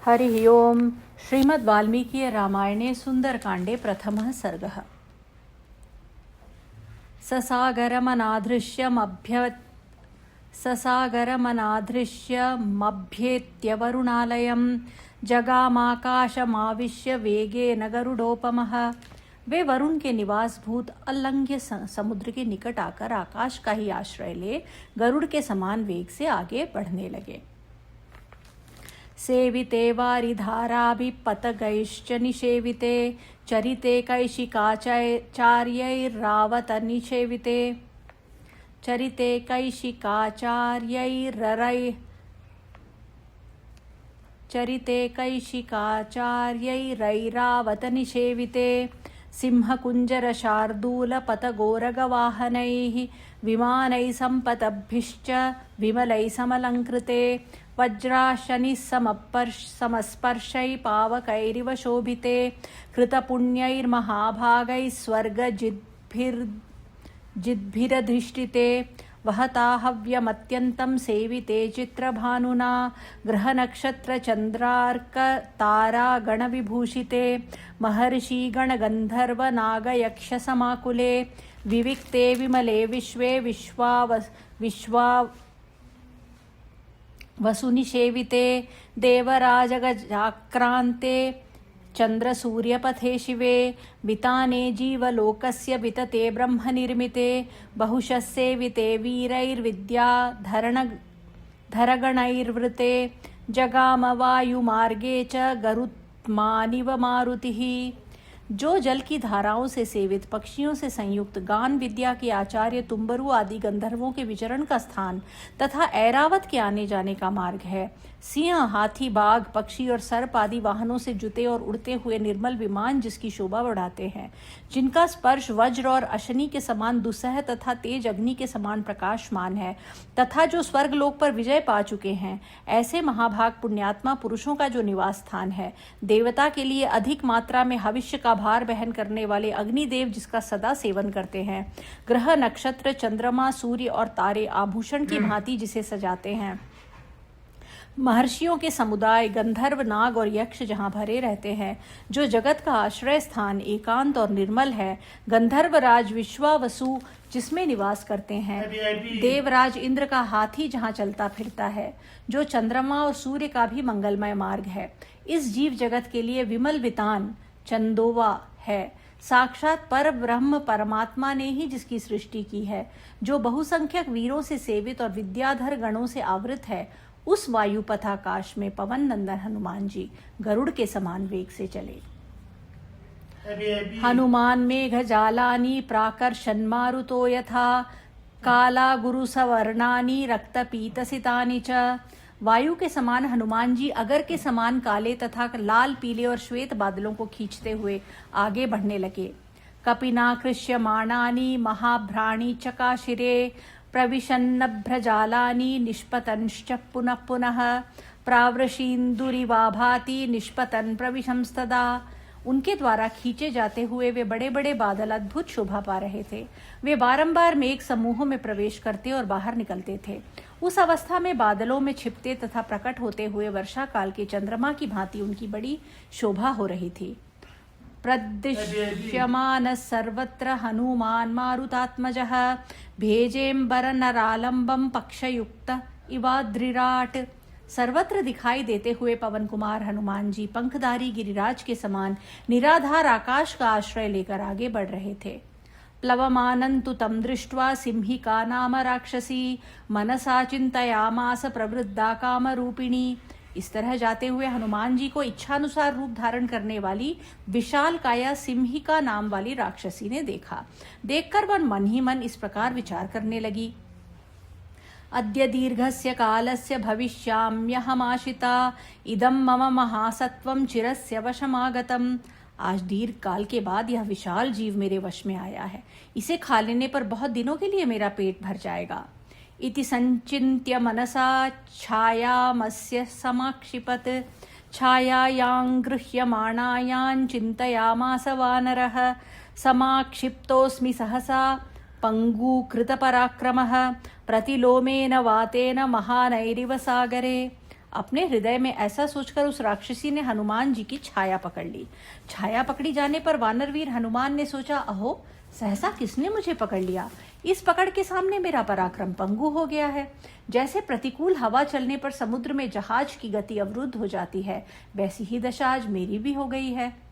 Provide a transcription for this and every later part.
हरिः ओम्। श्रीमद्वाल्मीकि रामायणे सुन्दरकाण्डे प्रथमः सर्गः। ससागरमनादृश्यमभ्येत्य वरुणालयं जगामाकाशमाविश्य वेगेन गरुडोपमः। वे वरुण के निवास भूत अलंघ्य समुद्र के निकट आकर आकाश का ही आश्रय ले गरुड़ के समान वेग से आगे बढ़ने लगे। सेविते वारिधाराभिपतगैश्च निषेविते चरिते कैशिकाचार्यैर्रावतनिषेविते चरिते कैशिकाचार्यैरैरावतनिषेविते सिंहकुञ्जरशार्दूलपतगोरगवाहनैः विमानैः सम्पतभिश्च विमलैः समलङ्कृते वज्राशनिः समस्पर्शैः पावकैरिव शोभिते कृतपुण्यैर्महाभागैः स्वर्गजिद्भिरधिष्ठिते वहता हव्यमत्यन्तं सेविते चित्रभानुना ग्रहनक्षत्रचन्द्रार्कतारागणविभूषिते महर्षिगणगन्धर्वनागयक्षसमाकुले विविक्ते विमले विश्वे वसुनिषेविते देवराजगजाक्रान्ते चन्द्रसूर्यपथे शिवे विताने जीवलोकस्य वितते ब्रह्मनिर्मिते बहुशः सेविते वीरैर्विद्याधरगणैर्वृते जगाम वायुमार्गे च गरुत्मानिव मारुतिः। जो जल की धाराओं से सेवित पक्षियों से संयुक्त गान विद्या के आचार्य तुम्बरु आदि गंधर्वों के विचरण का स्थान तथा ऐरावत के आने जाने का मार्ग है। सिंह, हाथी, बाघ, पक्षी और सर्प आदि वाहनों से जुते और उड़ते हुए निर्मल विमान जिसकी शोभा बढ़ाते हैं, जिनका स्पर्श वज्र और अशनि के समान दुस्सह तथा तेज अग्नि के समान प्रकाशमान है, तथा जो स्वर्गलोक पर विजय पा चुके हैं, ऐसे महाभाग पुण्यात्मा पुरुषों का जो निवास स्थान है। देवता के लिए अधिक मात्रा में हविष्य का भार बहन करने वाले अग्निदेव जिसका सदा सेवन करते हैं। ग्रह, नक्षत्र, चंद्रमा, सूर्य और तारे आभूषण की भांति जिसे सजाते हैं। महर्षियों के समुदाय गंधर्व, नाग और यक्ष जहाँ भरे रहते हैं, जो जगत का आश्रय स्थान एकांत और निर्मल है। गंधर्वराज विश्वावसु जिसमें निवास करते हैं। देवराज इंद्र का हाथी जहाँ चलता फिरता है, जो चंद्रमा और सूर्य का भी मंगलमय मार्ग है। इस जीव जगत के लिए विमल वितान चंदोवा है। साक्षात पर ब्रह्म परमात्मा ने ही जिसकी सृष्टि की है, जो बहुसंख्यक वीरों से सेवित और विद्याधर गणों से आवृत है। उस वायु पथाकाश में पवन नंदन हनुमान जी गरुड़ के समान वेग से चले। हनुमान मेघ जालानी प्राकर्षन् मारुतो यथा काला गुरु सवर्णानी रक्त पीतसितानि च। वायु के समान हनुमान जी अगर के समान काले तथा लाल, पीले और श्वेत बादलों को खींचते हुए आगे बढ़ने लगे। कपिनाकृष्यमाणानि महाभ्राणी चकाशिरे प्रविशन्नभ्रजालानि निष्पतंश्च पुनः पुनः प्रावृषीन्दुरिवाभाति निष्पतन् प्रविशंस्तदा। उनके द्वारा खींचे जाते हुए वे बड़े बड़े बादल अद्भुत शोभा पा रहे थे। वे बारंबार मेघ समूहों में प्रवेश करते और बाहर निकलते थे। उस अवस्था में बादलों में छिपते तथा प्रकट होते हुए वर्षा काल के चंद्रमा की भांति उनकी बड़ी शोभा हो रही थी। प्रदृश्यमानः सर्वत्र हनुमान् मारुतात्मजः भेजेम्बरनरालम्बं पक्षयुक्त इवाद्रिराट्। सर्वत्र दिखाई देते हुए पवन कुमार हनुमान जी पंखधारी गिरिराज के समान निराधार आकाश का आश्रय लेकर आगे बढ़ रहे थे। प्लवमानन्तु तं दृष्ट्वा सिंहिका नाम राक्षसी मनसा चिन्तयामास प्रवृद्धा कामरूपिणी। इस तरह जाते हुए हनुमान जी को इच्छानुसार रूप धारण करने वाली विशाल काया सिंहिका नाम वाली राक्षसी ने देखा। देखकर वह मन ही मन इस प्रकार विचार करने लगी। अद्य दीर्घस्य कालस्य भविष्याम्यहमाशिता इदं मम महासत्वं चिरस्य वशमागतम्। आज दीर्घ काल के बाद यह विशाल जीव मेरे वश में आया है। इसे खा लेने पर बहुत दिनों के लिए मेरा पेट भर जाएगा। इति संचिन्त्य मनसा छायामस्य समाक्षिपत् छायायां गृह्यमाणायां चिन्तयामास वानरः समाक्षिप्तोऽस्मि सहसा पङ्गूकृतपराक्रमः प्रतिलोमेन वातेन महानैरिव सागरे। अपने हृदय में ऐसा सोचकर उस राक्षसी ने हनुमान जी की छाया पकड़ ली। छाया पकड़ी जाने पर वानरवीर हनुमान ने सोचा, अहो सहसा किसने मुझे पकड़ लिया। इस पकड़ के सामने मेरा पराक्रम पंगु हो गया है। जैसे प्रतिकूल हवा चलने पर समुद्र में जहाज की गति अवरुद्ध हो जाती है, वैसी ही दशा आज मेरी भी हो गई है।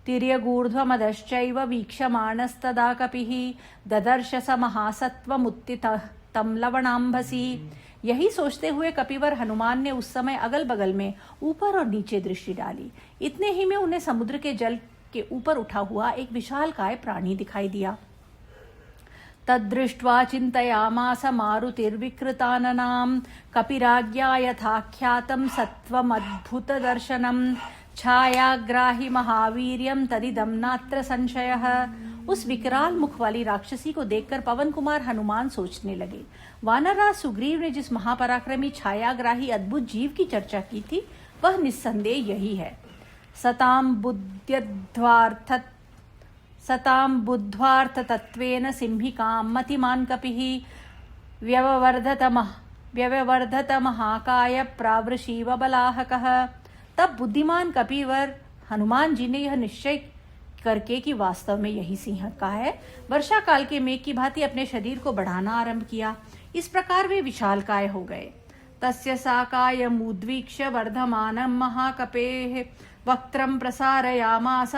तिर्यगूर्ध्वमदश्चैव वीक्षमाणस्तदा कपिः ददर्श स महासत्वमुत्थितं लवणाम्भसी। यही सोचते हुए कपिवर हनुमान ने उस समय अगल बगल में ऊपर और नीचे दृष्टि डाली। इतने ही में उन्हें समुद्र के जल के ऊपर उठा हुआ एक विशालकाय प्राणी दिखाई दिया। तद्दृष्ट्वा चिन्तयामास मारुतिर्विकृताननां कपिराज्ञा यथाख्यातं सत्त्वमद्भुतदर्शनं छायाग्राहि महावीर्यं तदिदं नात्र संशयः। उस विकराल मुख वाली राक्षसी को देखकर पवन कुमार हनुमान सोचने लगे, वानरराज सुग्रीव ने जिस महापराक्रमी छायाग्राही अद्भुत जीव की चर्चा की थी, वह निस्संदेह यही है। सतां बुद्ध्वार्थ तत्वेन सिंहिकां मतिमान् कपिः व्यववर्धत महाकाय प्रावृषीव बलाहकः। तब बुद्धिमान कपिवर हनुमान जी ने यह निश्चय करके कि वास्तव में यही सिंह का है, वर्षा काल के मेघ की भांति अपने शरीर को बढ़ाना आरंभ किया। इस प्रकार वे विशालकाय हो गए। तस्य साकायमुद्वीक्ष्य वर्धमानं महाकपेः वक्त्रं प्रसारयामास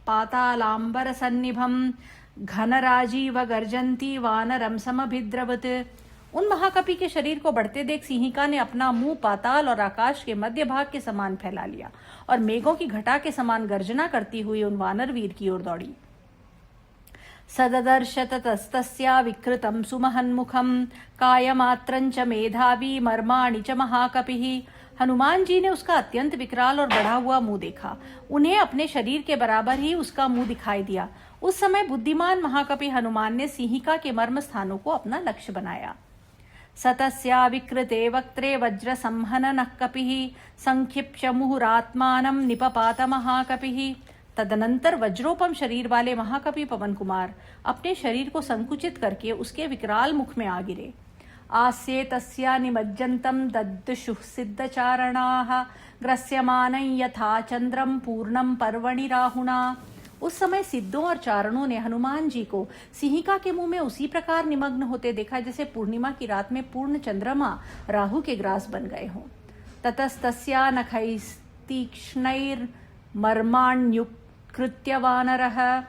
पातालाम्बरसन्निभं घनराजीव गर्जन्ती वानरं समभिद्रवत्। उन महाकपि के शरीर को बढ़ते देख सिंहिका ने अपना मुंह पाताल और आकाश के मध्य भाग के समान फैला लिया और मेघों की घटा के समान गर्जना करती हुई उन वानरवीर की ओर दौड़ी। सददर्श ततस्तस्या विकृतं सुमहन्मुखं कायमात्रं च मेधावी मर्माणि च महाकपिः। हनुमान जी ने उसका अत्यंत विकराल और बढ़ा हुआ मुंह देखा। उन्हें अपने शरीर के बराबर ही उसका मुंह दिखाई दिया। उस समय बुद्धिमान महाकपि हनुमान ने सिंहिका के मर्म स्थानों को अपना लक्ष्य बनाया। सतस्या विकृते वक्त्रे वज्र संहननः कपिः संक्षिप्य मुहुरात्मानं निपपात महाकपिः। तदनंतर वज्रोपम शरीर वाले महाकपि पवन कुमार अपने शरीर को संकुचित करके उसके विकराल मुख में आ गिरे। आस्ये तस्या निमज्जन्तं दद्दुषुः सिद्धचारणाः ग्रस्यमानं यथा चंद्रम पूर्णं पर्वणि राहुणा। उस समय सिद्धों और चारणों ने हनुमान जी को सिंहिका के मुंह में उसी प्रकार निमग्न होते देखा जैसे पूर्णिमा की रात में पूर्ण चंद्रमा राहु के ग्रास बन गए हों। ततस्तस्या नखैस्तीक्ष्णैर्मर्माण्युत्कृत्य वानरः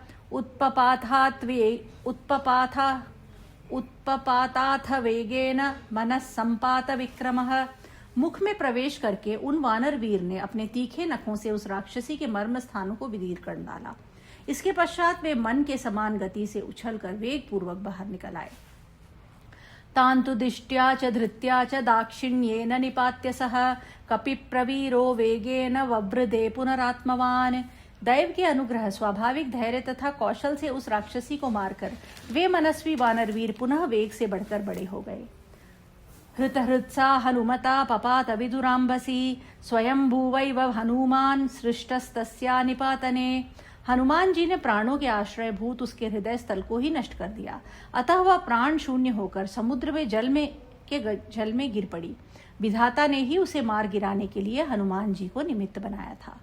उत्पपाताथ वेगेन मनः संपात विक्रमः। मुख में प्रवेश करके उन वानरवीर ने अपने तीखे नखों से उस राक्षसी के मर्म स्थानों को विदीर कर डाला। इसके पश्चात वे मन के समान गति से उछलकर वेग पूर्वक बाहर निकल आए। तान्तु दिष्ट्या च धृत्या च दाक्षिण्येन निपात्य सह कपिप्रवीरो वेगेन ववृधे पुनरात्मवान्। दैव के अनुग्रह, स्वाभाविक धैर्य तथा कौशल से उस राक्षसी को मारकर वे मनस्वी वानरवीर पुनः वेग से बढ़कर बड़े हो गए। हृतहृत्सा हनुमता पपात विदुराम्बसी स्वयंभूवैव हनुमान सृष्टस्तस्या निपातने। हनुमान जी ने प्राणों के आश्रय भूत उसके हृदय स्थल को ही नष्ट कर दिया, अतः वह प्राण शून्य होकर समुद्र में जल में गिर पड़ी। विधाता ने ही उसे मार गिराने के लिए हनुमान जी को निमित्त बनाया था।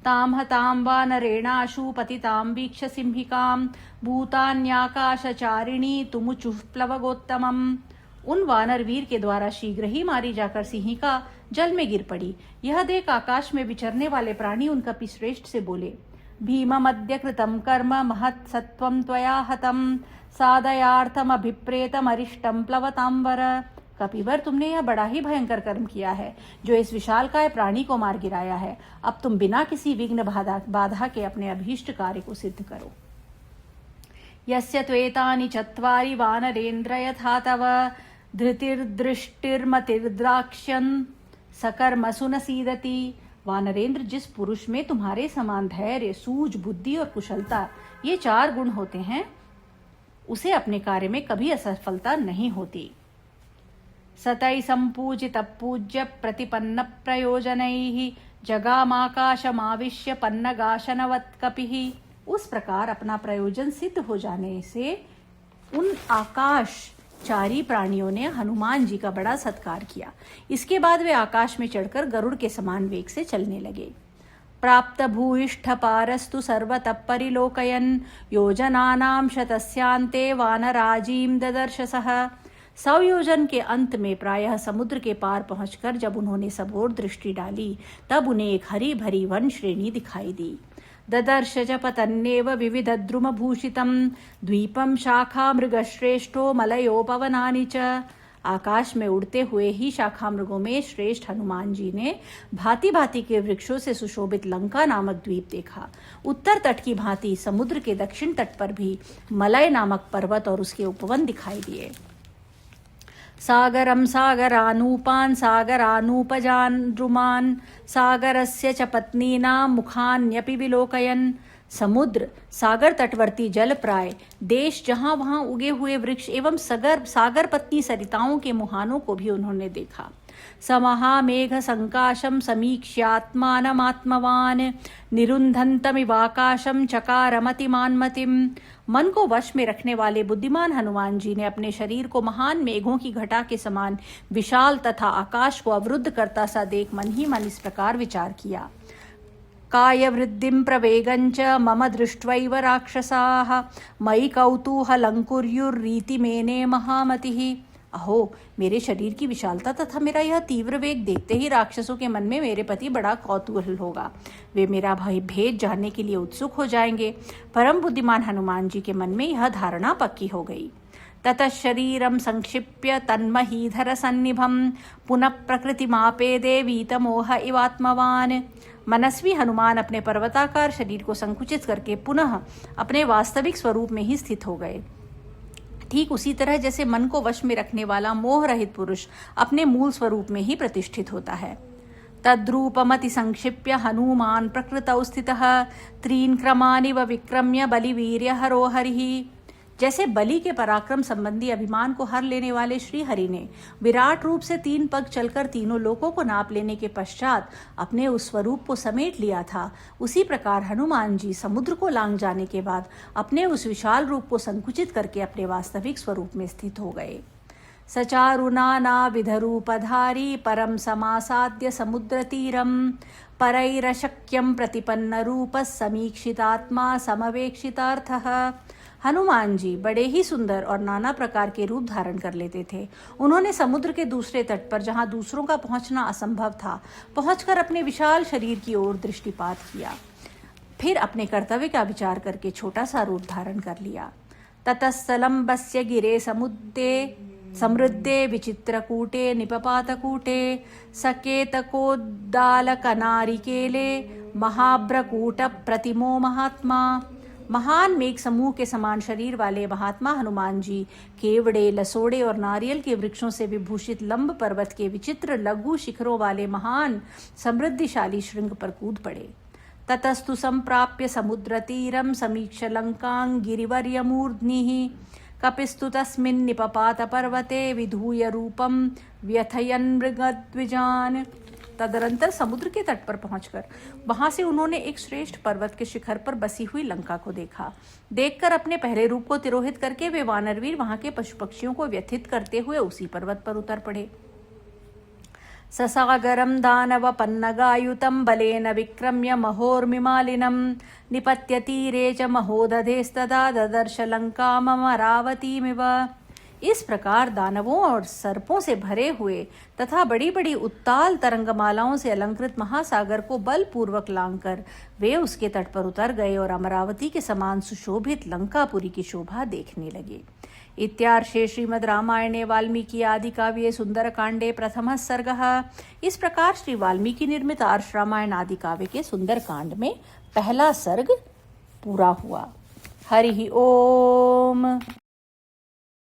ताम हताम वानरेणाशु पतितां वीक्ष सिंहिकां भूतान्याकाशचारिणी तुमुचुः प्लवगोत्तमम्। उन वानरवीर के द्वारा शीघ्र ही मारी जाकर सिंहिका जल में गिर पड़ी। यह देख आकाश में विचरने वाले प्राणी उन कपि श्रेष्ठ से बोले, भीममद्य कृतं कर्म महत् सत्वं त्वया हतं साधयार्थमभिप्रेतमरिष्टं प्लवतांबर। कपिवर, तुमने यह बड़ा ही भयंकर कर्म किया है जो इस विशालकाय प्राणी को मार गिराया है। अब तुम बिना किसी विघ्न बाधा के अपने अभीष्ट कार्य को सिद्ध करो। यस्य त्वेतानि चत्वारि वानरेन्द्र यथा तव धृतिर्दृष्टिर्मतिर्द्राक्ष्यन् सकर्मसु न सीदति। वानरेंद्र, जिस पुरुष में तुम्हारे समान धैर्य, सूझ, बुद्धि और कुशलता ये 4 गुण होते हैं, उसे अपने कार्य में कभी असफलता नहीं होती। सतै संपूजित पूज्य प्रतिपन्न प्रयोजनैः जगामाकाशमाविश्य पन्नगाशनवत् कपिः। उस प्रकार अपना प्रयोजन सिद्ध हो जाने से उन आकाश चारी प्राणियों ने हनुमान जी का बड़ा सत्कार किया। इसके बाद वे आकाश में चढ़कर गरुड़ के समान वेग से चलने लगे। प्राप्त भूयिष्ठ पारस्तु सर्वतः परिलोकयन् योजनानां शतस्यान्ते वानराजीं ददर्श सः। 100 योजन के अंत में प्रायः समुद्र के पार पहुंचकर जब उन्होंने सब ओर दृष्टि डाली, तब उन्हें एक हरी भरी वन श्रेणी दिखाई दी। ददर्श च पतन्नेव विविधद्रुमभूषितं द्वीपं शाखा मृगश्रेष्ठो मलयोपवनानि च। आकाश में उड़ते हुए ही शाखा मृगों में श्रेष्ठ हनुमान जी ने भांति भांति के वृक्षों से सुशोभित लंका नामक द्वीप देखा। उत्तर तट की भांति समुद्र के दक्षिण तट पर भी मलय नामक पर्वत और उसके उपवन दिखाई दिए। सागरं सागरानूपान् सागरानूपजान् द्रुमान् सागरस्य च पत्नीनां मुखान्यपि विलोकयन्। समुद्र, सागर तटवर्ती जल प्राय देश जहाँ वहाँ उगे हुए वृक्ष एवं सागर पत्नी सरिताओं के मुहानों को भी उन्होंने देखा। समहामेघ संकाशम समीक्ष्यात्मानमात्मवान् निरुन्धन्तमिवाकाशं चकारमतिमान्मतिम्। मन को वश में रखने वाले बुद्धिमान हनुमान जी ने अपने शरीर को महान मेघों की घटा के समान विशाल तथा आकाश को अवरुद्ध करता सा देख मन ही मन इस प्रकार विचार किया। काय वृद्धिं प्रवेगञ्च मम दृष्ट्वैव राक्षसाः मयि कौतूहलङ्कुर्युर्रीतिमेने महामतिः। अहो, मेरे शरीर की विशालता तथा मेरा यह तीव्र वेग देखते ही राक्षसों के मन में मेरे प्रति बड़ा कौतूहल होगा। वे मेरा भेद जानने के लिए उत्सुक हो जाएंगे। परम बुद्धिमान हनुमान जी के मन में यह धारणा पक्की हो गई। ततः शरीरं संक्षिप्य तन्महीधर सन्निभं पुनः प्रकृतिमापेदे वीतमोह इवात्मवान्। मनस्वी हनुमान अपने पर्वताकार शरीर को संकुचित करके पुनः अपने वास्तविक स्वरूप में ही स्थित हो गए। ठीक उसी तरह जैसे मन को वश में रखने वाला मोह रहित पुरुष अपने मूल स्वरूप में ही प्रतिष्ठित होता है। तद्रूपमति संक्षिप्य हनुमान प्रकृतौ स्थितः त्रीन् क्रमानिव विक्रम्य बलिवीर्य हरोहरिः। जैसे बलि के पराक्रम संबंधी अभिमान को हर लेने वाले श्री हरि ने विराट रूप से 3 पग चलकर तीनों लोकों को नाप लेने के पश्चात अपने उस स्वरूप को समेट लिया था, उसी प्रकार हनुमान जी समुद्र को लांघ जाने के बाद अपने उस विशाल रूप को संकुचित करके अपने वास्तविक स्वरूप में स्थित हो गए। सचारुनानाविधरूपधारी परम समासाद्य समुद्र तीरम परैरशक्यं प्रतिपन्न रूप समीक्षितात्मा समवेक्षितार्थः। हनुमान जी बड़े ही सुंदर और नाना प्रकार के रूप धारण कर लेते थे। उन्होंने समुद्र के दूसरे तट पर, जहां दूसरों का पहुंचना असंभव था, पहुंचकर अपने विशाल शरीर की ओर दृष्टिपात किया। फिर अपने कर्तव्य का विचार करके छोटा सा रूप धारण कर लिया। ततस्तलम्बस्य गिरे समुद्रे समृद्धे विचित्रकूटे निपपातकूटे सकेतकोद्दालकनारिकेले महाभ्रकूट प्रतिमो महात्मा। महान मेघ समूह के समान शरीर वाले महात्मा हनुमान जी केवड़े, लसोड़े और नारियल के वृक्षों से विभूषित लंब पर्वत के विचित्र लघु शिखरों वाले महान समृद्धिशाली श्रृंग पर कूद पड़े। ततस्तु संप्राप्य समुद्र तीरम समीक्ष लंकां गिरिवर्यमूर्ध्निः कपिस्तु तस्मिन् निपपात पर्वते विधूय रूपम व्यथयन् मृगद्विजान्। तदनंतर समुद्र के तट पर पहुंचकर वहां से उन्होंने एक श्रेष्ठ पर्वत के शिखर पर बसी हुई लंका को देखा। देखकर अपने पहले रूप को तिरोहित करके वे वानरवीर वहां के पशु पक्षियों को व्यथित करते हुए उसी पर्वत पर उतर पड़े। ससागरं दानवपन्नगायुतं बलेन विक्रम्य महोर्मिमालिनं निपत्य तीरे च महोदधेस्तदा ददर्श लंकामरावतीमिव। इस प्रकार दानवों और सर्पों से भरे हुए तथा बड़ी बड़ी उत्ताल तरंगमालाओं से अलंकृत महासागर को बलपूर्वक लांघकर वे उसके तट पर उतर गए और अमरावती के समान सुशोभित लंकापुरी की शोभा देखने लगे। इत्यार्षे श्रीमद् रामायणे वाल्मीकि आदि काव्ये सुंदरकांडे प्रथमः सर्गः। इस प्रकार श्री वाल्मीकि निर्मित आर्ष रामायण आदि काव्य के सुंदरकांड में पहला सर्ग पूरा हुआ। हरि ओम।